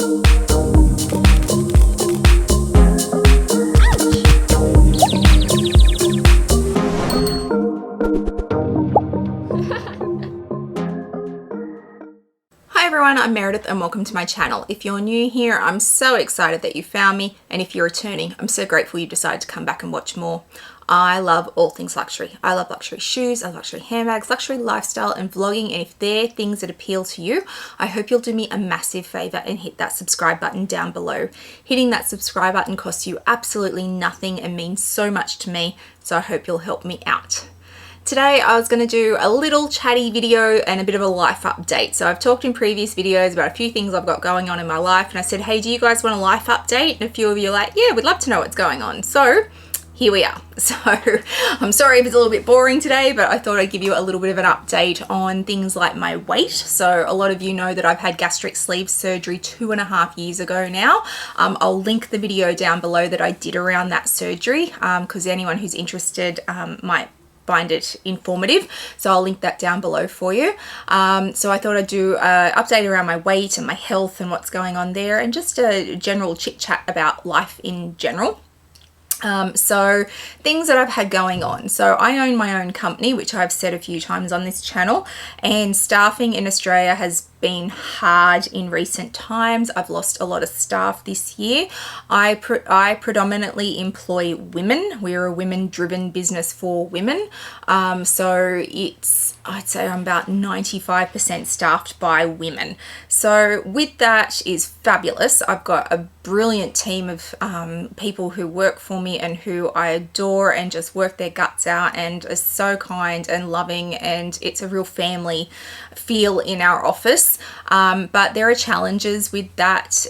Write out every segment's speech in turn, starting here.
Hi everyone, I'm Meredith and welcome to my channel. If you're new here, I'm so excited that you found me, and if you're returning, I'm so grateful you decided to come back and watch more. I love all things luxury. I love luxury shoes, I love luxury handbags, luxury lifestyle and vlogging, and if they're things that appeal to you, I hope you'll do me a massive favor and hit that subscribe button down below. Hitting that subscribe button costs you absolutely nothing and means so much to me, so I hope you'll help me out. Today I was going to do a little chatty video and a bit of a life update. So I've talked in previous videos about a few things I've got going on in my life, and I said, hey, do you guys want a life update? And a few of you are like, yeah, we'd love to know what's going on. So here we are. So I'm sorry if it's a little bit boring today, but I thought I'd give you a little bit of an update on things like my weight. So a lot of you know that I've had gastric sleeve surgery 2.5 years ago now. I'll link the video down below that I did around that surgery because anyone who's interested might find it informative, so I'll link that down below for you. So I thought I'd do an update around my weight and my health and what's going on there, and just a general chit chat about life in general. So things that I've had going on. So I own my own company, which I've said a few times on this channel, and staffing in Australia has been hard in recent times. I've lost a lot of staff this year. I predominantly employ women. We're a women-driven business for women. So I'd say I'm about 95% staffed by women. So with that is fabulous. I've got a brilliant team of people who work for me and who I adore and just work their guts out and are so kind and loving, and it's a real family feel in our office. But there are challenges with that.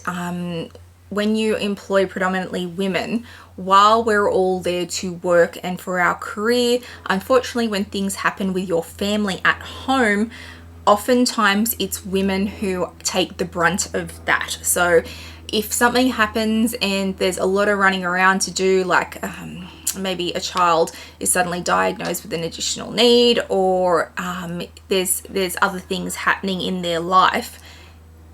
When you employ predominantly women, while we're all there to work and for our career, unfortunately when things happen with your family at home, oftentimes it's women who take the brunt of that. So if something happens and there's a lot of running around to do, like maybe a child is suddenly diagnosed with an additional need, or there's other things happening in their life,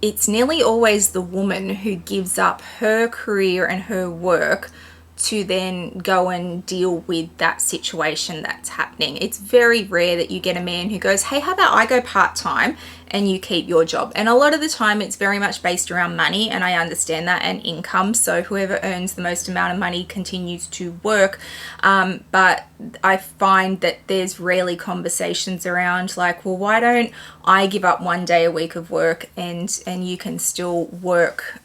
it's nearly always the woman who gives up her career and her work to then go and deal with that situation that's happening. It's very rare that you get a man who goes, hey, how about I go part-time and you keep your job? And a lot of the time it's very much based around money, and I understand that, and income. So whoever earns the most amount of money continues to work. But I find that there's rarely conversations around like, well, why don't I give up 1 day a week of work and you can still work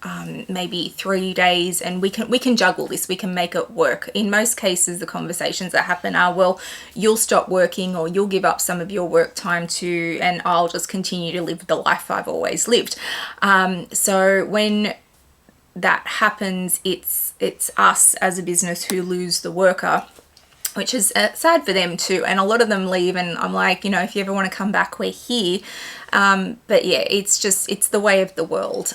maybe 3 days, and we can juggle this, we can make it work. In most cases the conversations that happen are, well, you'll stop working or you'll give up some of your work time too, and I'll just continue to live the life I've always lived. So when that happens, it's us as a business who lose the worker, which is sad for them too. And a lot of them leave, and I'm like, you know, if you ever want to come back, we're here. But yeah, it's the way of the world.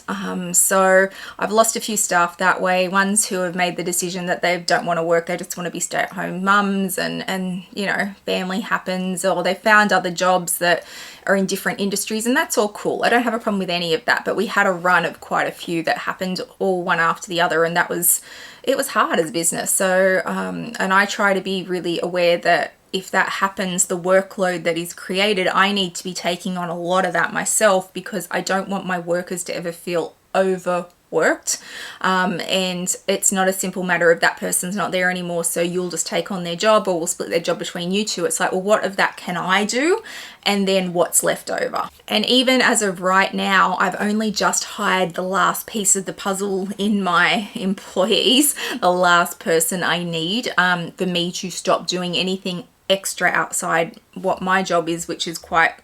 So I've lost a few staff that way, ones who have made the decision that they don't want to work, they just want to be stay-at-home mums, and you know, family happens, or they found other jobs that are in different industries, and that's all cool. I don't have a problem with any of that, but we had a run of quite a few that happened all one after the other, and it was hard as a business. So and I try to be really aware that if that happens, the workload that is created, I need to be taking on a lot of that myself, because I don't want my workers to ever feel overworked. And it's not a simple matter of that person's not there anymore, so you'll just take on their job, or we'll split their job between you two. It's like, well, what of that can I do? And then what's left over? And even as of right now, I've only just hired the last piece of the puzzle in my employees, the last person I need for me to stop doing anything extra outside what my job is, which is quite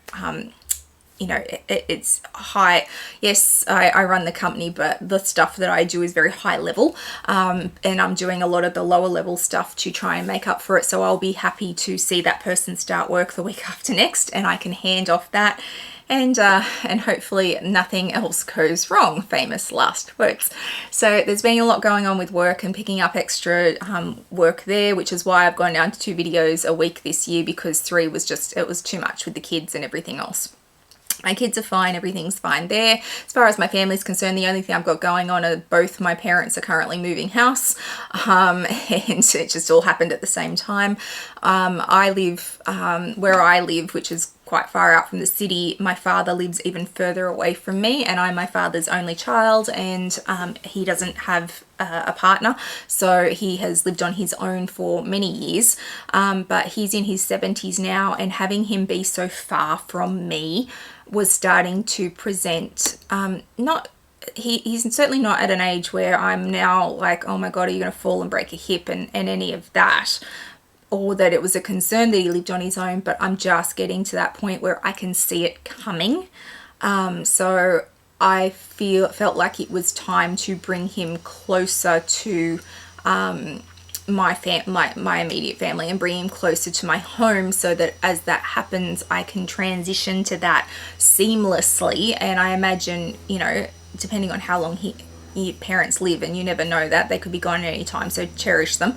you know, it's high. Yes, I run the company, but the stuff that I do is very high level, and I'm doing a lot of the lower level stuff to try and make up for it. So I'll be happy to see that person start work the week after next, and I can hand off that, and hopefully nothing else goes wrong. Famous last words. So there's been a lot going on with work and picking up extra work there, which is why I've gone down to 2 videos a week this year, because 3 was just, it was too much with the kids and everything else. My kids are fine, everything's fine there. As far as my family's concerned, the only thing I've got going on are both my parents are currently moving house, and it just all happened at the same time. I live where I live, which is quite far out from the city. My father lives even further away from me, and I'm my father's only child, and he doesn't have a partner, so he has lived on his own for many years, but he's in his 70s now, and having him be so far from me was starting to present he's certainly not at an age where I'm now like, oh my god, are you going to fall and break a hip and any of that, or that it was a concern that he lived on his own, but I'm just getting to that point where I can see it coming. So I felt like it was time to bring him closer to my immediate family and bring him closer to my home, so that as that happens I can transition to that seamlessly. And I imagine, you know, depending on how long your parents live, and you never know that, they could be gone at any time, so cherish them.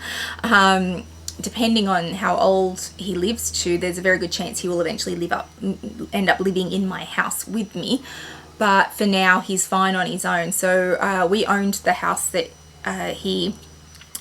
Depending on how old he lives to, there's a very good chance he will eventually end up living in my house with me, but for now he's fine on his own. So we owned the house that he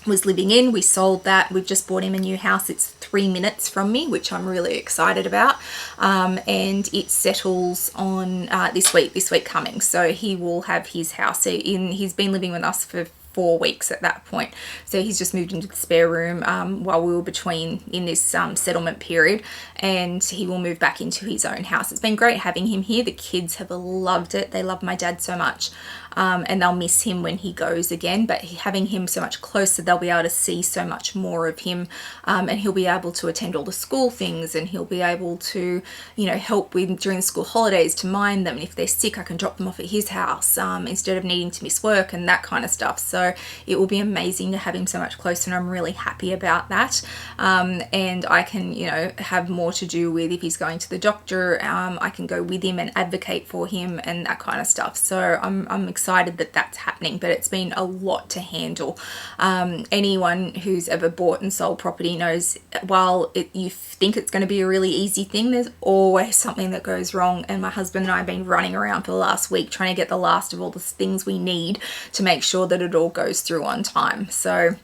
was living in. We sold that. We've just bought him a new house. It's 3 minutes from me, which I'm really excited about, and it settles on this week coming, so he will have his house. He's been living with us for 4 weeks at that point, so he's just moved into the spare room while we were in this settlement period, and he will move back into his own house. It's been great having him here. The kids have loved it. They love my dad so much, and they'll miss him when he goes again, but having him so much closer, they'll be able to see so much more of him, and he'll be able to attend all the school things, and he'll be able to, you know, help with during the school holidays to mind them, and if they're sick I can drop them off at his house instead of needing to miss work and that kind of stuff. So it will be amazing to have him so much closer, and I'm really happy about that. And I can, you know, have more to do with, if he's going to the doctor, I can go with him and advocate for him and that kind of stuff. So I'm excited that that's happening, but it's been a lot to handle. Anyone who's ever bought and sold property knows, while you think it's going to be a really easy thing, there's always something that goes wrong, and my husband and I have been running around for the last week trying to get the last of all the things we need to make sure that it all goes through on time. So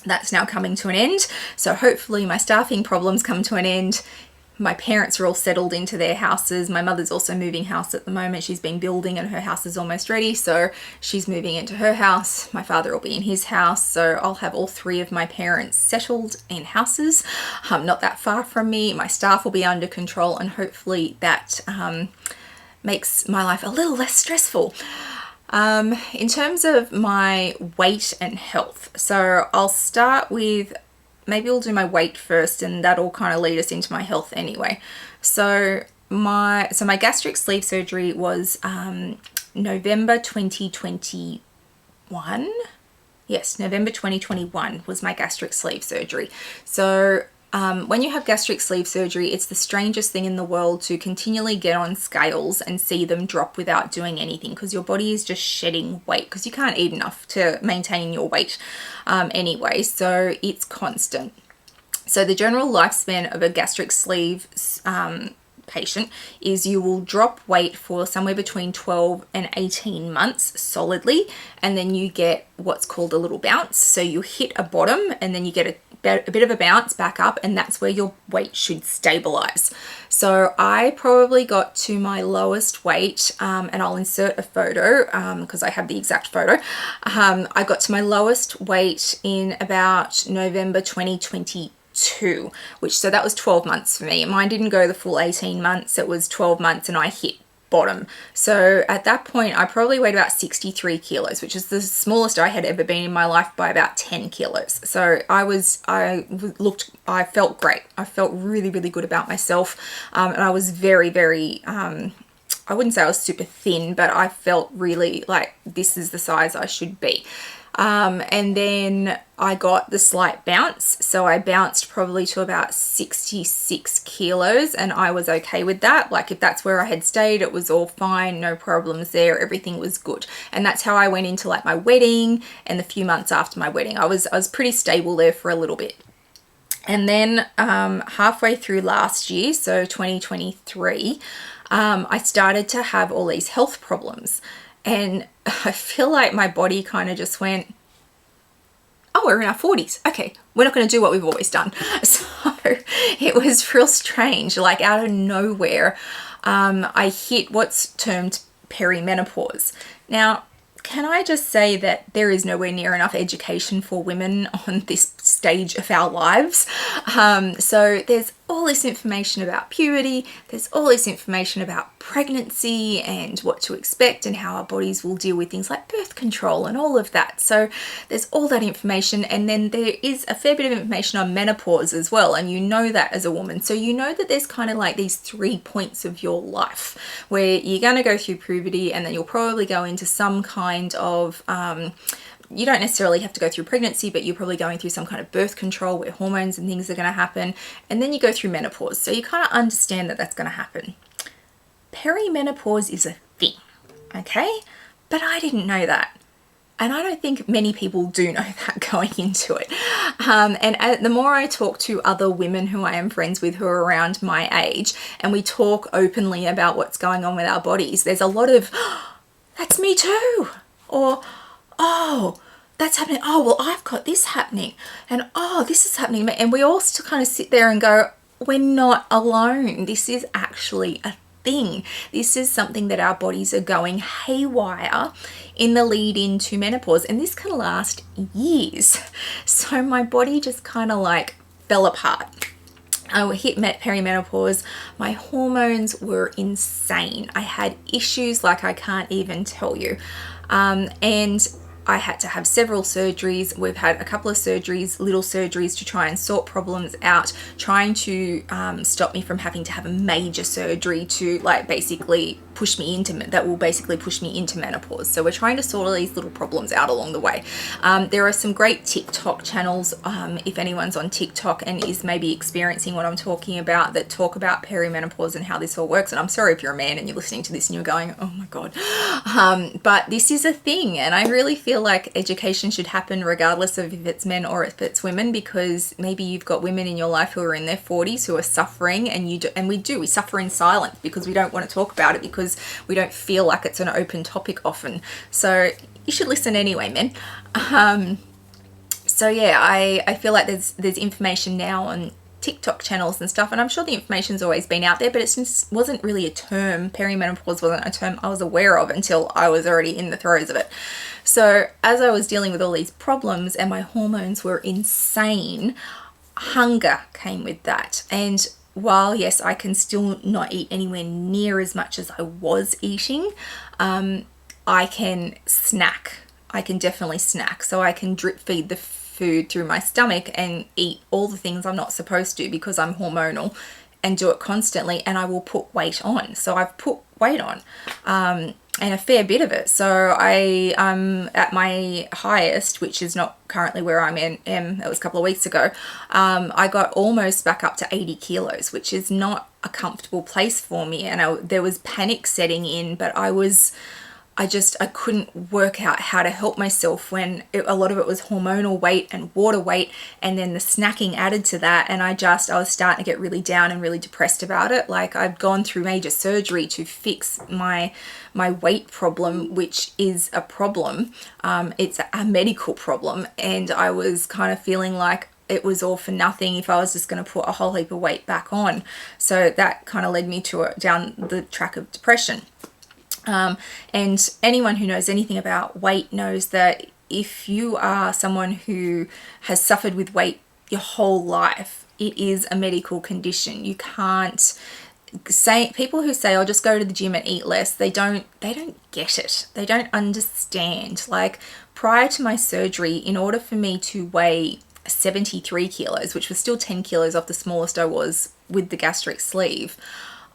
that's now coming to an end. So hopefully my staffing problems come to an end. My parents are all settled into their houses. My mother's also moving house at the moment. She's been building and her house is almost ready, so she's moving into her house. My father will be in his house, so I'll have all 3 of my parents settled in houses, not that far from me. My staff will be under control, and hopefully that makes my life a little less stressful. In terms of my weight and health, so I'll start with, maybe we'll do my weight first, and that'll kind of lead us into my health anyway. So my gastric sleeve surgery was November 2021. Yes, November 2021 was my gastric sleeve surgery. So when you have gastric sleeve surgery, it's the strangest thing in the world to continually get on scales and see them drop without doing anything, because your body is just shedding weight, because you can't eat enough to maintain your weight anyway, so it's constant. So the general lifespan of a gastric sleeve patient is you will drop weight for somewhere between 12 and 18 months solidly, and then you get what's called a little bounce. So you hit a bottom and then you get a bit of a bounce back up, and that's where your weight should stabilize. So I probably got to my lowest weight, and I'll insert a photo because I have the exact photo. I got to my lowest weight in about November 2022, so that was 12 months for me. Mine didn't go the full 18 months, it was 12 months, and I hit bottom. So at that point I probably weighed about 63 kilos, which is the smallest I had ever been in my life by about 10 kilos. So I felt great. I felt really, really good about myself, and I was very, very I wouldn't say I was super thin, but I felt really like this is the size I should be. And then I got the slight bounce, so I bounced probably to about 66 kilos, and I was okay with that. Like, if that's where I had stayed, it was all fine, no problems there, everything was good. And that's how I went into like my wedding and the few months after my wedding. I was pretty stable there for a little bit. And then halfway through last year, so 2023, I started to have all these health problems. And I feel like my body kind of just went, oh, we're in our 40s. Okay, we're not going to do what we've always done. So it was real strange, like out of nowhere. I hit what's termed perimenopause. Now, can I just say that there is nowhere near enough education for women on this stage of our lives. So there's all this information about puberty, there's all this information about pregnancy and what to expect and how our bodies will deal with things like birth control and all of that. So there's all that information, and then there is a fair bit of information on menopause as well, and you know that as a woman. So you know that there's kind of like these 3 points of your life where you're going to go through puberty, and then you'll probably go into some kind of you don't necessarily have to go through pregnancy, but you're probably going through some kind of birth control where hormones and things are going to happen. And then you go through menopause. So you kind of understand that that's going to happen. Perimenopause is a thing, okay? But I didn't know that. And I don't think many people do know that going into it. And the more I talk to other women who I am friends with who are around my age, and we talk openly about what's going on with our bodies, there's a lot of, oh, that's me too. Or, oh, that's happening. Oh, well, I've got this happening. And, oh, this is happening. And we all still kind of sit there and go, we're not alone. This is actually a thing. This is something that our bodies are going haywire in the lead into menopause. And this can last years. So my body just kind of like fell apart. I hit perimenopause. My hormones were insane. I had issues like I can't even tell you. And I had to have several surgeries. We've had a couple of surgeries, little surgeries, to try and sort problems out, trying to stop me from having to have a major surgery to like basically push me into, that will basically push me into menopause. So we're trying to sort all these little problems out along the way. There are some great TikTok channels, if anyone's on TikTok and is maybe experiencing what I'm talking about, that talk about perimenopause and how this all works. And I'm sorry if you're a man and you're listening to this and you're going, oh my God. But this is a thing, and I really feel like education should happen regardless of if it's men or if it's women, because maybe you've got women in your life who are in their 40s who are suffering, and we suffer in silence because we don't want to talk about it, because we don't feel like it's an open topic often. So you should listen anyway, men. So yeah, I feel like there's information now on TikTok channels and stuff, and I'm sure the information's always been out there, but it just wasn't really a term. Perimenopause wasn't a term I was aware of until I was already in the throes of it. So as I was dealing with all these problems and my hormones were insane, hunger came with that. And while yes, I can still not eat anywhere near as much as I was eating, I can snack. I can definitely snack. So I can drip feed the food through my stomach and eat all the things I'm not supposed to because I'm hormonal, and do it constantly, and I will put weight on. So I've put weight on, and a fair bit of it. So I am at my highest, which is not currently where I'm am. That was a couple of weeks ago. I got almost back up to 80 kilos, which is not a comfortable place for me. And there was panic setting in, but I couldn't work out how to help myself when a lot of it was hormonal weight and water weight, and then the snacking added to that. And I was starting to get really down and really depressed about it. Like, I'd gone through major surgery to fix my weight problem, which is a problem. It's a medical problem. And I was kind of feeling like it was all for nothing if I was just going to put a whole heap of weight back on. So that kind of led me down the track of depression. And anyone who knows anything about weight knows that if you are someone who has suffered with weight your whole life, it is a medical condition. You can't say, people who say, I'll just go to the gym and eat less, they don't get it. They don't understand. Like, prior to my surgery, in order for me to weigh 73 kilos, which was still 10 kilos off the smallest I was with the gastric sleeve,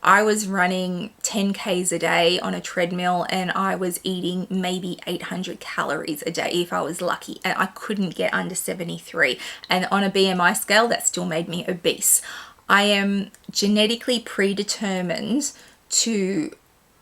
I was running 10 Ks a day on a treadmill, and I was eating maybe 800 calories a day if I was lucky, and I couldn't get under 73. And on a BMI scale, that still made me obese. I am genetically predetermined to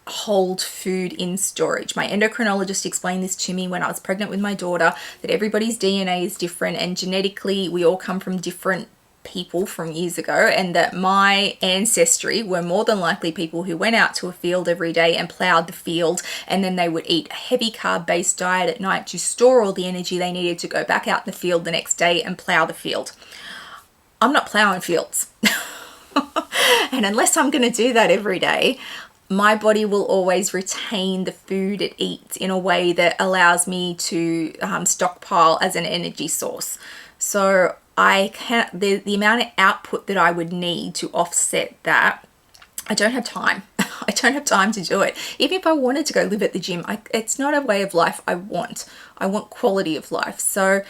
hold food in storage. My endocrinologist explained this to me when I was pregnant with my daughter, that everybody's DNA is different, and genetically we all come from different people from years ago, and that my ancestry were more than likely people who went out to a field every day and plowed the field, and then they would eat a heavy carb-based diet at night to store all the energy they needed to go back out in the field the next day and plow the field. I'm not plowing fields. And unless I'm going to do that every day, my body will always retain the food it eats in a way that allows me to stockpile as an energy source. So I can't, the amount of output that I would need to offset that, I don't have time. I don't have time to do it. Even if I wanted to go live at the gym, it's not a way of life I want. I want quality of life. So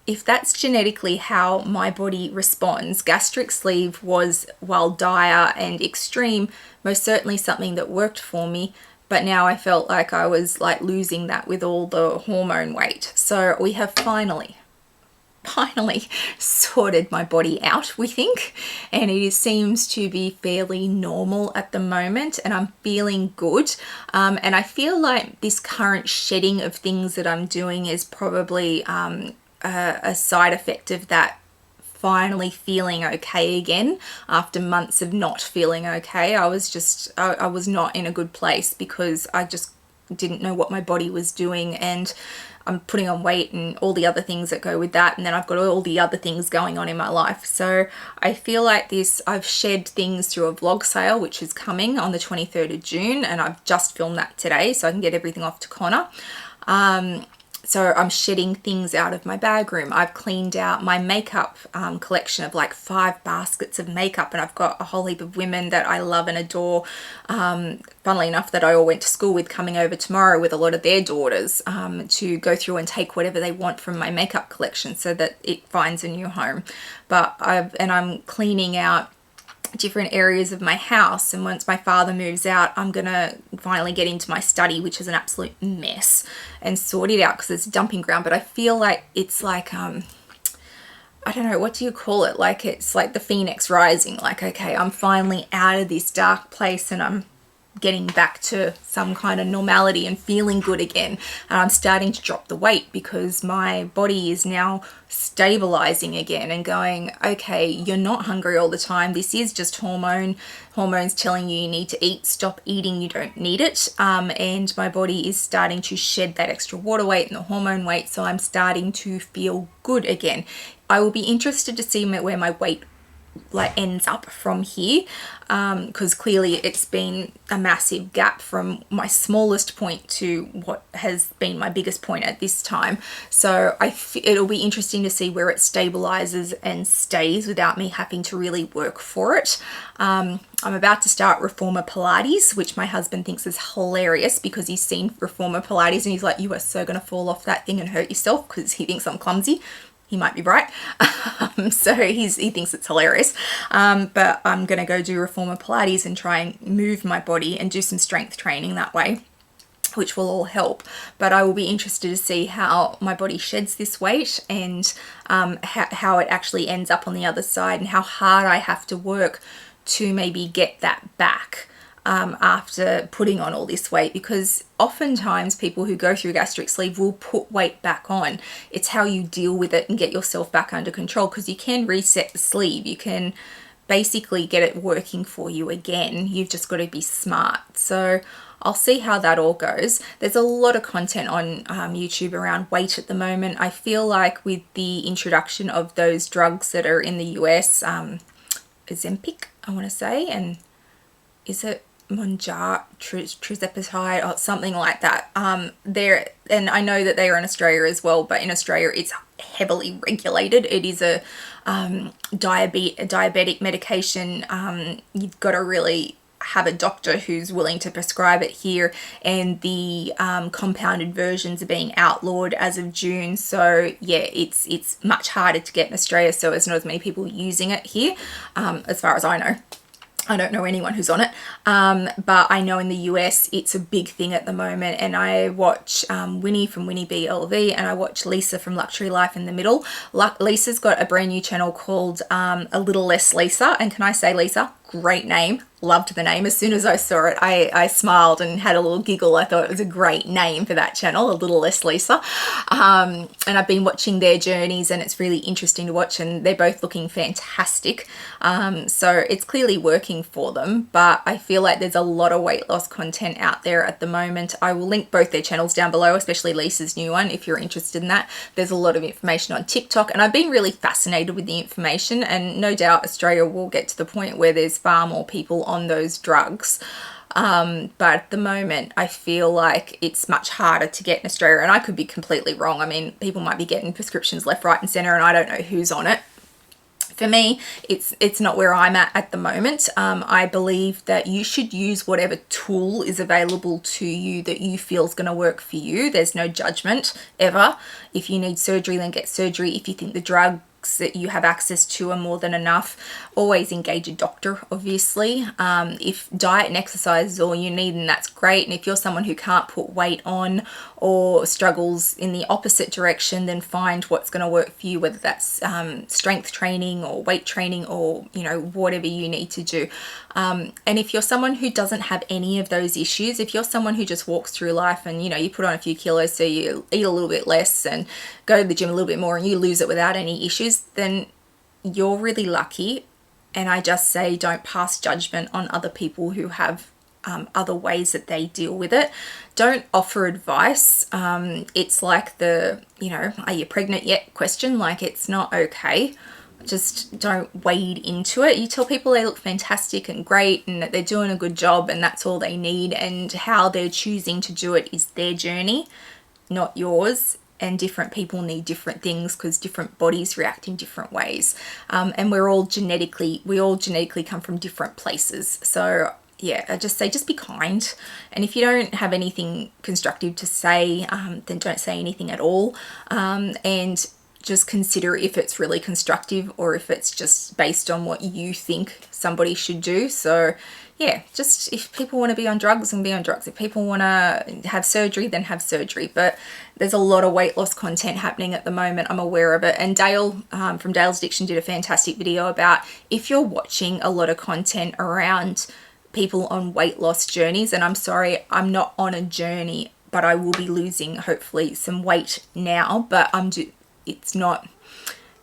if that's genetically how my body responds, gastric sleeve was, while dire and extreme, most certainly something that worked for me. But now I felt like I was like losing that with all the hormone weight. So we have finally sorted my body out, we think, and it seems to be fairly normal at the moment, and I'm feeling good. And I feel like this current shedding of things that I'm doing is probably a side effect of that finally feeling okay again after months of not feeling okay. I was not in a good place because I just didn't know what my body was doing, and I'm putting on weight and all the other things that go with that, and then I've got all the other things going on in my life. So I feel like I've shed things through a vlog sale which is coming on the 23rd of June, and I've just filmed that today so I can get everything off to Connor. So I'm shedding things out of my bag room. I've cleaned out my makeup collection of like 5 baskets of makeup, and I've got a whole heap of women that I love and adore, funnily enough, that I all went to school with, coming over tomorrow with a lot of their daughters to go through and take whatever they want from my makeup collection so that it finds a new home. But I'm cleaning out different areas of my house, and once my father moves out, I'm gonna finally get into my study, which is an absolute mess, and sort it out because it's a dumping ground. But I feel like it's like I don't know, what do you call it, like it's like the phoenix rising, like okay, I'm finally out of this dark place and I'm getting back to some kind of normality and feeling good again, and I'm starting to drop the weight because my body is now stabilizing again and going, okay, you're not hungry all the time, this is just hormones telling you need to eat, stop eating, you don't need it. And my body is starting to shed that extra water weight and the hormone weight, so I'm starting to feel good again. I will be interested to see where my weight like ends up from here, because clearly it's been a massive gap from my smallest point to what has been my biggest point at this time. So it'll be interesting to see where it stabilizes and stays without me having to really work for it. I'm about to start Reformer Pilates, which my husband thinks is hilarious because he's seen Reformer Pilates and he's like, you are so going to fall off that thing and hurt yourself, because he thinks I'm clumsy. He might be right. So he thinks it's hilarious. But I'm going to go do Reformer Pilates and try and move my body and do some strength training that way, which will all help. But I will be interested to see how my body sheds this weight, and how it actually ends up on the other side, and how hard I have to work to maybe get that back after putting on all this weight, because oftentimes people who go through gastric sleeve will put weight back on. It's how you deal with it and get yourself back under control, because you can reset the sleeve, you can basically get it working for you again. You've just got to be smart. So I'll see how that all goes. There's a lot of content on YouTube around weight at the moment. I feel like with the introduction of those drugs that are in the US, Ozempic, I want to say, and is it Monjar, Trizepatide, or something like that. And I know that they are in Australia as well, but in Australia it's heavily regulated. It is a diabetic medication. You've got to really have a doctor who's willing to prescribe it here, and the compounded versions are being outlawed as of June. So yeah, it's much harder to get in Australia, so there's not as many people using it here, as far as I know. I don't know anyone who's on it, but I know in the US it's a big thing at the moment. And I watch Winnie from Winnie BLV, and I watch Lisa from Luxury Life in the Middle. Lisa's got a brand new channel called A Little Less Lisa, and can I say, Lisa, great name. Loved the name. As soon as I saw it, I smiled and had a little giggle. I thought it was a great name for that channel, A Little Less Lisa. And I've been watching their journeys, and it's really interesting to watch, and they're both looking fantastic. So it's clearly working for them, but I feel like there's a lot of weight loss content out there at the moment. I will link both their channels down below, especially Lisa's new one, if you're interested in that. There's a lot of information on TikTok, and I've been really fascinated with the information, and no doubt Australia will get to the point where there's far more people on those drugs. But at the moment, I feel like it's much harder to get in Australia, and I could be completely wrong. I mean, people might be getting prescriptions left, right and centre, and I don't know who's on it. For me, it's not where I'm at the moment. I believe that you should use whatever tool is available to you that you feel is going to work for you. There's no judgment ever. If you need surgery, then get surgery. If you think the drugs that you have access to are more than enough, always engage a doctor, obviously. If diet and exercise is all you need, then that's great. And if you're someone who can't put weight on or struggles in the opposite direction, then find what's going to work for you, whether that's strength training or weight training, or whatever you need to do. And if you're someone who doesn't have any of those issues, if you're someone who just walks through life and you put on a few kilos, so you eat a little bit less and go to the gym a little bit more and you lose it without any issues, then you're really lucky. And I just say, don't pass judgment on other people who have other ways that they deal with it. Don't offer advice. It's like the, are you pregnant yet question. Like, it's not okay. Just don't wade into it. You tell people they look fantastic and great and that they're doing a good job, and that's all they need, and how they're choosing to do it is their journey, not yours. And different people need different things because different bodies react in different ways. And we all genetically come from different places. So yeah, I just say, just be kind. And if you don't have anything constructive to say, then don't say anything at all. And just consider if it's really constructive or if it's just based on what you think somebody should do. So yeah, just if people want to be on drugs, then be on drugs. If people want to have surgery, then have surgery. But there's a lot of weight loss content happening at the moment. I'm aware of it. And Dayle from Dayle's Addiction did a fantastic video about if you're watching a lot of content around people on weight loss journeys, and I'm sorry, I'm not on a journey, but I will be losing hopefully some weight now, but it's not,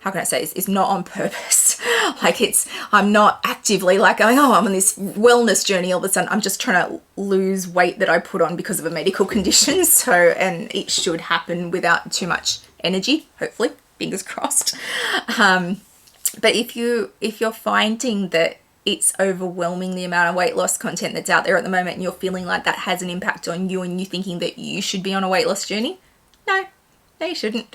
how can I say this? It's not on purpose. Like I'm not actively like going, oh, I'm on this wellness journey all of a sudden. I'm just trying to lose weight that I put on because of a medical condition. So, and it should happen without too much energy, hopefully, fingers crossed. But if you're finding that it's overwhelming the amount of weight loss content that's out there at the moment, and you're feeling like that has an impact on you, and you thinking that you should be on a weight loss journey, no, you shouldn't.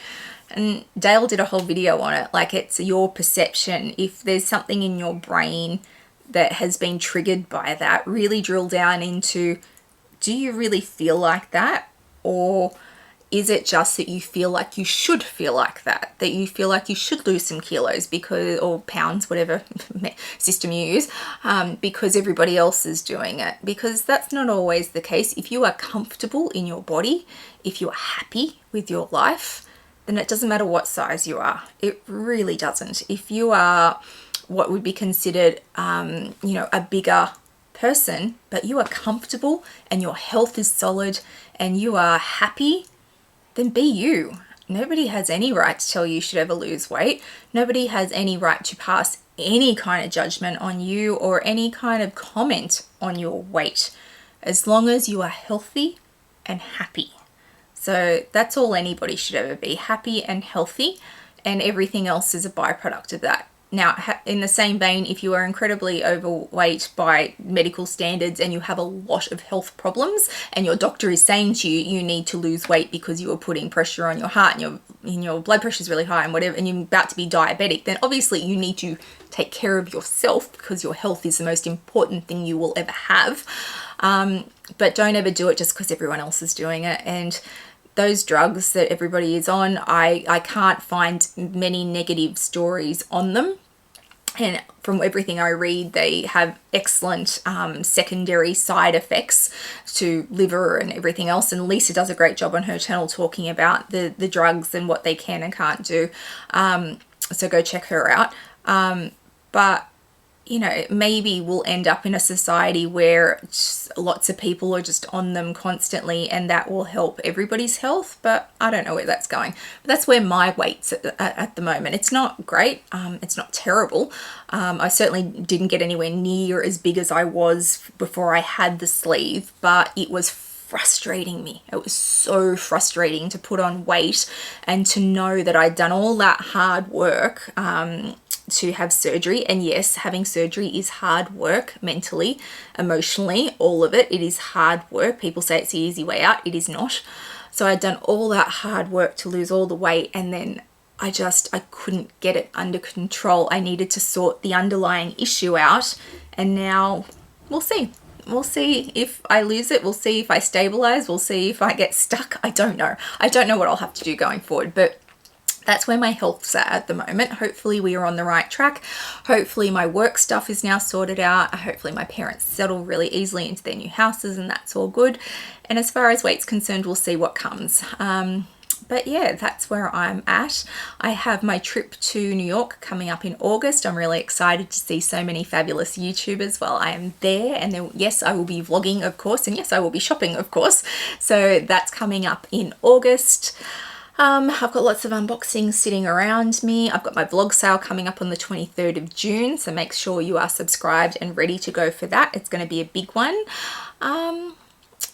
And Dayle did a whole video on it. Like, it's your perception. If there's something in your brain that has been triggered by that, really drill down into, do you really feel like that? Or is it just that you feel like you should feel like that? That you feel like you should lose some kilos because, or pounds, whatever system you use, because everybody else is doing it. Because that's not always the case. If you are comfortable in your body, if you're happy with your life, then it doesn't matter what size you are. It really doesn't. If you are what would be considered, a bigger person, but you are comfortable and your health is solid and you are happy, then be you. Nobody has any right to tell you should ever lose weight. Nobody has any right to pass any kind of judgment on you or any kind of comment on your weight, as long as you are healthy and happy. So that's all anybody should ever be, happy and healthy, and everything else is a byproduct of that. Now, in the same vein, if you are incredibly overweight by medical standards and you have a lot of health problems and your doctor is saying to you, you need to lose weight because you are putting pressure on your heart and your blood pressure is really high and whatever, and you're about to be diabetic, then obviously you need to take care of yourself because your health is the most important thing you will ever have. But don't ever do it just because everyone else is doing it. And those drugs that everybody is on, I can't find many negative stories on them. And from everything I read, they have excellent secondary side effects to liver and everything else. And Lisa does a great job on her channel talking about the drugs and what they can and can't do. So go check her out. But you know, maybe we'll end up in a society where just lots of people are just on them constantly, and that will help everybody's health. But I don't know where that's going. But that's where my weight's at the moment. It's not great. It's not terrible. I certainly didn't get anywhere near as big as I was before I had the sleeve, but it was frustrating me. It was so frustrating to put on weight and to know that I'd done all that hard work to have surgery. And yes, having surgery is hard work, mentally, emotionally, all of it. It is hard work. People say it's the easy way out. It is not. So I'd done all that hard work to lose all the weight, and then I couldn't get it under control. I needed to sort the underlying issue out, and now we'll see. We'll see if I lose it. We'll see if I stabilize. We'll see if I get stuck. I don't know. I don't know what I'll have to do going forward, but that's where my health's at the moment. Hopefully we are on the right track. Hopefully my work stuff is now sorted out. Hopefully my parents settle really easily into their new houses, and that's all good. And as far as weight's concerned, we'll see what comes. But yeah, that's where I'm at. I have my trip to New York coming up in August. I'm really excited to see so many fabulous YouTubers while I am there. And then, yes, I will be vlogging, of course. And yes, I will be shopping, of course. So that's coming up in August. I've got lots of unboxings sitting around me. I've got my vlog sale coming up on the 23rd of June. So make sure you are subscribed and ready to go for that. It's going to be a big one.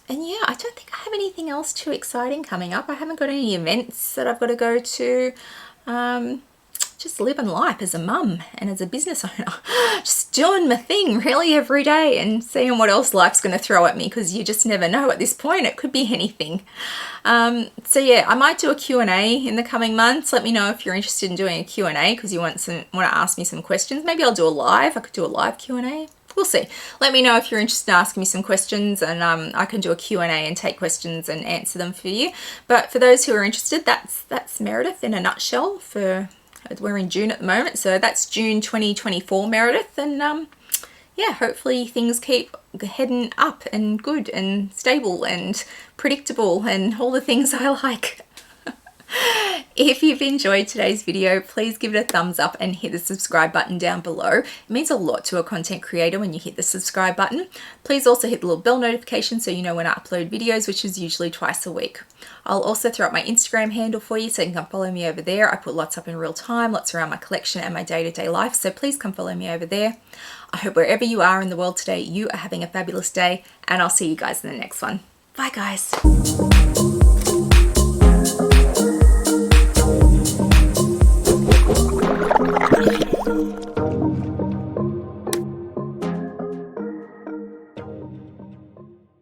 And yeah, I don't think I have anything else too exciting coming up. I haven't got any events that I've got to go to. Just living life as a mum and as a business owner. Just doing my thing really every day and seeing what else life's going to throw at me, because you just never know at this point. It could be anything. So yeah, I might do a Q&A in the coming months. Let me know if you're interested in doing a Q&A because you want to ask me some questions. Maybe I'll do a live. I could do a live Q&A. We'll see. Let me know if you're interested in asking me some questions, and I can do a Q&A and take questions and answer them for you. But for those who are interested, that's Meredith in a nutshell. We're in June at the moment, so that's June 2024 Meredith. And yeah, hopefully things keep heading up and good and stable and predictable and all the things I like. If you've enjoyed today's video, please give it a thumbs up and hit the subscribe button down below. It means a lot to a content creator when you hit the subscribe button. Please also hit the little bell notification so you know when I upload videos, which is usually twice a week. I'll also throw up my Instagram handle for you so you can come follow me over there. I put lots up in real time, lots around my collection and my day-to-day life, so please come follow me over there. I hope wherever you are in the world today, you are having a fabulous day, and I'll see you guys in the next one. Bye guys.